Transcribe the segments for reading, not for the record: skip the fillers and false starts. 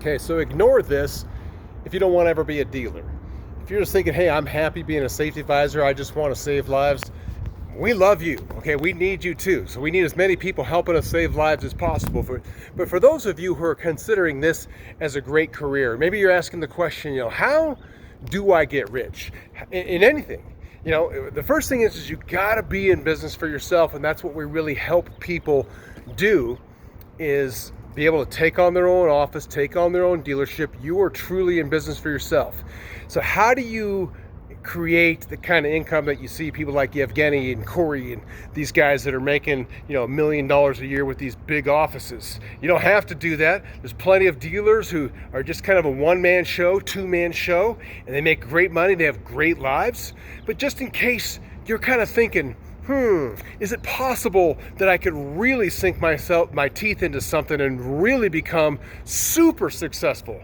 Okay, so ignore this if you don't want to ever be a dealer. If you're just thinking, hey, I'm happy being a safety advisor, I just want to save lives, we love you. Okay, we need you too. So we need as many people helping us save lives as possible. But for those of you who are considering this as a great career, maybe you're asking the question, how do I get rich in anything? The first thing is you got to be in business for yourself, and that's what we really help people do, is be able to take on their own office, take on their own dealership. You are truly in business for yourself. So how do you create the kind of income that you see people like Yevgeny and Corey and these guys that are making $1 million a year with these big offices? You don't have to do that. There's plenty of dealers who are just kind of a one-man show, two-man show, and they make great money, they have great lives. But just in case you're kind of thinking, is it possible that I could really sink my teeth into something and really become super successful?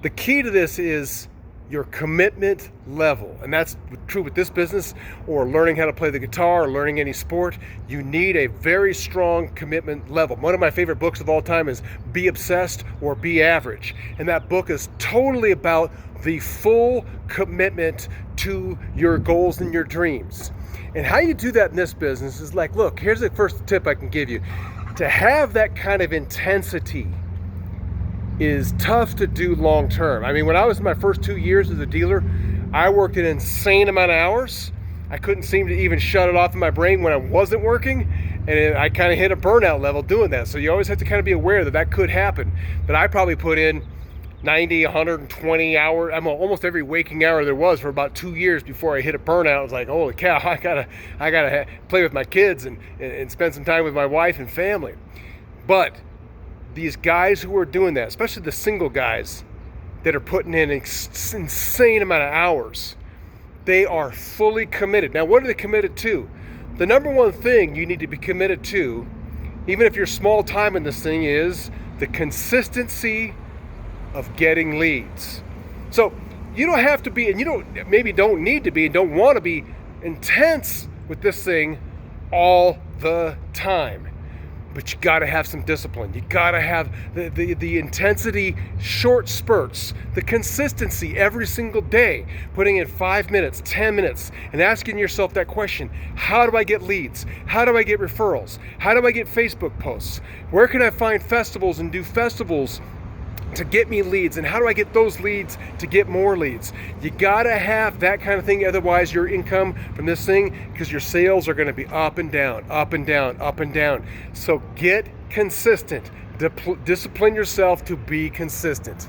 The key to this is your commitment level. And that's true with this business, or learning how to play the guitar, or learning any sport. You need a very strong commitment level. One of my favorite books of all time is Be Obsessed or Be Average. And that book is totally about the full commitment to your goals and your dreams. And how you do that in this business is like, look, here's the first tip I can give you. To have that kind of intensity is tough to do long term. I mean, when I was in my first 2 years as a dealer, I worked an insane amount of hours. I couldn't seem to even shut it off in my brain when I wasn't working. And I kind of hit a burnout level doing that. So you always have to kind of be aware that that could happen. But I probably put in 90, 120 hours, almost every waking hour there was for about 2 years before I hit a burnout. I was like, holy cow, I gotta play with my kids and spend some time with my wife and family. But these guys who are doing that, especially the single guys that are putting in an insane amount of hours, they are fully committed. Now, what are they committed to? The number one thing you need to be committed to, even if you're small time in this thing, is the consistency of getting leads. So you don't have to be, and you don't need to be, and don't want to be intense with this thing all the time. But you got to have some discipline. You got to have the intensity, short spurts, the consistency every single day, putting in 5 minutes, 10 minutes, and asking yourself that question: how do I get leads? How do I get referrals? How do I get Facebook posts? Where can I find festivals and do festivals to get me leads? And how do I get those leads to get more leads? You gotta have that kind of thing, otherwise your income from this thing, because your sales are gonna be up and down, up and down, up and down. So get consistent. Discipline yourself to be consistent.